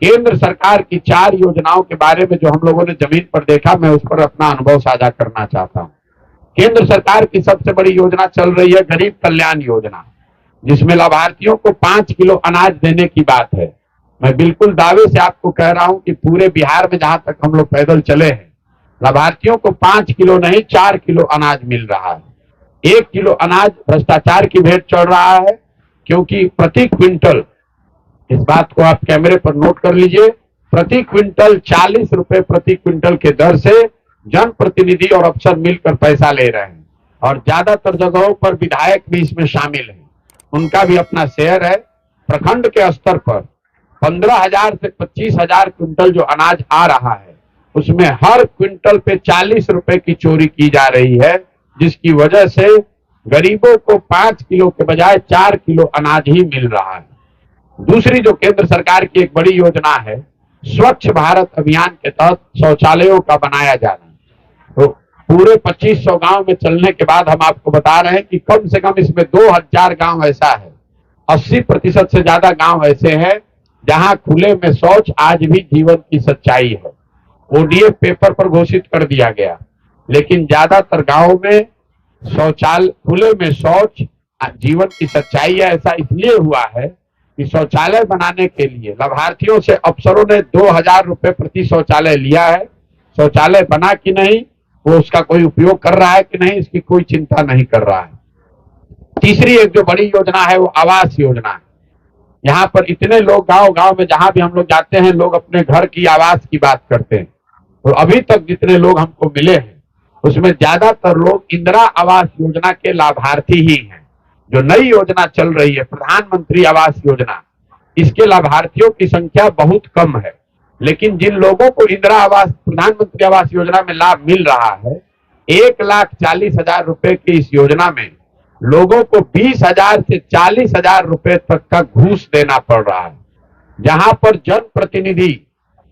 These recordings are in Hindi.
केंद्र सरकार की 4 योजनाओं के बारे में जो हम लोगों ने जमीन पर देखा, मैं उस पर अपना अनुभव साझा करना चाहता हूं। केंद्र सरकार की सबसे बड़ी योजना चल रही है गरीब कल्याण योजना, जिसमें लाभार्थियों को 5 किलो अनाज देने की बात है। मैं बिल्कुल दावे से आपको कह रहा हूं कि पूरे बिहार में जहां तक हम लोग पैदल चले हैं, लाभार्थियों को 5 किलो नहीं 4 किलो अनाज मिल रहा है। 1 किलो अनाज भ्रष्टाचार की भेंट चढ़ रहा है, क्योंकि प्रति क्विंटल, इस बात को आप कैमरे पर नोट कर लीजिए, प्रति क्विंटल 40 रुपए प्रति क्विंटल के दर से जनप्रतिनिधि और अफसर मिलकर पैसा ले रहे हैं। और ज्यादातर जगहों पर विधायक भी इसमें शामिल हैं, उनका भी अपना शेयर है। प्रखंड के स्तर पर 15,000 से 25,000 क्विंटल जो अनाज आ रहा है, उसमें हर क्विंटल पे 40 रुपए की चोरी की जा रही है, जिसकी वजह से गरीबों को 5 किलो के बजाय 4 किलो अनाज ही मिल रहा है। दूसरी जो केंद्र सरकार की एक बड़ी योजना है, स्वच्छ भारत अभियान के तहत शौचालयों का बनाया जाना। तो पूरे 2500 गांव में चलने के बाद हम आपको बता रहे हैं कि कम से कम इसमें 2000 गांव ऐसा है, 80% से ज्यादा गांव ऐसे हैं जहां खुले में शौच आज भी जीवन की सच्चाई है। ओडीएफ पेपर पर घोषित कर दिया गया, लेकिन ज्यादातर गांवों में शौचालय, खुले में शौच जीवन की सच्चाई है। ऐसा इसलिए हुआ है कि शौचालय बनाने के लिए लाभार्थियों से अफसरों ने 2000 रुपए प्रति शौचालय लिया है। शौचालय बना कि नहीं, वो उसका कोई उपयोग कर रहा है कि नहीं, इसकी कोई चिंता नहीं कर रहा है। तीसरी एक जो बड़ी योजना है वो आवास योजना है। यहाँ पर इतने लोग गांव गांव में जहां भी हम लोग जाते हैं, लोग अपने घर की आवास की बात करते हैं। तो अभी तक जितने लोग हमको मिले हैं, उसमें ज्यादातर लोग इंदिरा आवास योजना के लाभार्थी ही हैं। जो नई योजना चल रही है प्रधानमंत्री आवास योजना, इसके लाभार्थियों की संख्या बहुत कम है। लेकिन जिन लोगों को इंदिरा आवास, प्रधानमंत्री आवास योजना में लाभ मिल रहा है, 1,40,000 रुपए की इस योजना में लोगों को 20,000 से 40,000 रुपए तक का घूस देना पड़ रहा है। जहां पर जनप्रतिनिधि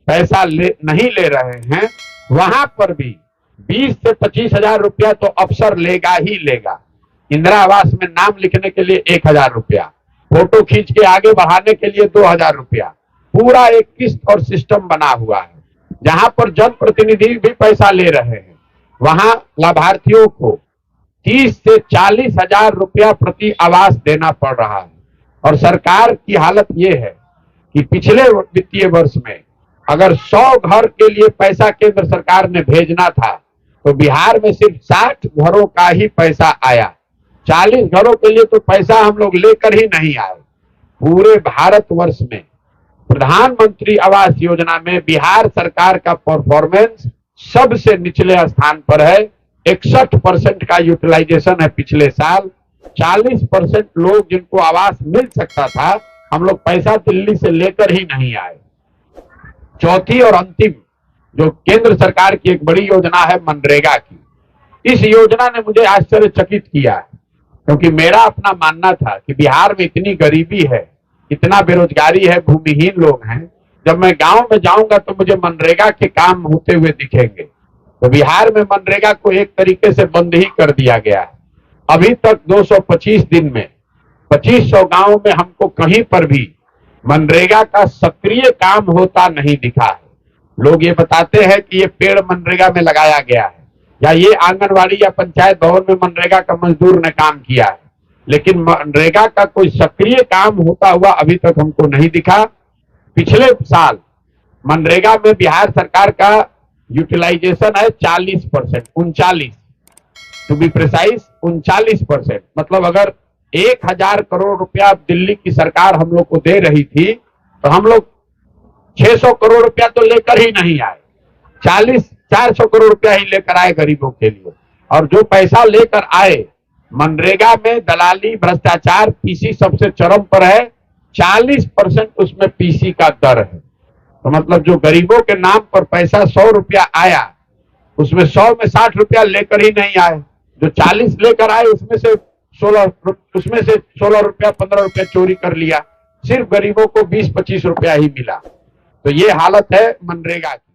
पैसा नहीं ले रहे हैं, वहां पर भी 20 से 25,000 रुपया तो अफसर लेगा ही लेगा। इंदिरा आवास में नाम लिखने के लिए 1,000 रुपया, फोटो खींच के आगे बढ़ाने के लिए 2,000 रुपया, पूरा एक किस्त और सिस्टम बना हुआ है। जहां पर जनप्रतिनिधि भी पैसा ले रहे हैं, वहां लाभार्थियों को 30 से 40,000 रुपया प्रति आवास देना पड़ रहा है। और सरकार की हालत यह है कि पिछले वित्तीय वर्ष में अगर 100 घर के लिए पैसा केंद्र सरकार ने भेजना था, तो बिहार में सिर्फ 60 घरों का ही पैसा आया। 40 घरों के लिए तो पैसा हम लोग लेकर ही नहीं आए। पूरे भारतवर्ष में प्रधानमंत्री आवास योजना में बिहार सरकार का परफॉर्मेंस सबसे निचले स्थान पर है। 61% का यूटिलाइजेशन है पिछले साल। 40% लोग जिनको आवास मिल सकता था, हम लोग पैसा दिल्ली से लेकर ही नहीं आए। चौथी और अंतिम जो केंद्र सरकार की एक बड़ी योजना है मनरेगा की, इस योजना ने मुझे आश्चर्यचकित किया है, क्योंकि मेरा अपना मानना था कि बिहार में इतनी गरीबी है, इतना बेरोजगारी है, भूमिहीन लोग हैं, जब मैं गांव में जाऊंगा तो मुझे मनरेगा के काम होते हुए दिखेंगे। तो बिहार में मनरेगा को एक तरीके से बंद ही कर दिया गया है। अभी तक 225 दिन में 2500 गांवों में हमको कहीं पर भी मनरेगा का सक्रिय काम होता नहीं दिखा है। लोग ये बताते हैं कि ये पेड़ मनरेगा में लगाया गया है, या ये आंगनवाड़ी या पंचायत भवन में मनरेगा का मजदूर ने काम किया है, लेकिन मनरेगा का कोई सक्रिय काम होता हुआ अभी तक हमको नहीं दिखा। पिछले साल मनरेगा में बिहार सरकार का यूटिलाइजेशन है 40%, 39 टू बी प्रिसाइज 39%। मतलब अगर 1,000 करोड़ रुपया दिल्ली की सरकार हम लोग को दे रही थी, तो हम लोग 600 करोड़ रुपया तो लेकर ही नहीं आए, 400 करोड़ रुपया ही लेकर आए गरीबों के लिए। और जो पैसा लेकर आए, मनरेगा में दलाली, भ्रष्टाचार, पीसी सबसे चरम पर है। 40% उसमें पीसी का दर है। तो मतलब जो गरीबों के नाम पर पैसा 100 रुपया आया, उसमें 100 में 60 रुपया लेकर ही नहीं आए। जो 40 लेकर आए उसमें से 16 रुपया 15 रुपया चोरी कर लिया। सिर्फ गरीबों को 20-25 रुपया ही मिला। तो ये हालत है मनरेगा की।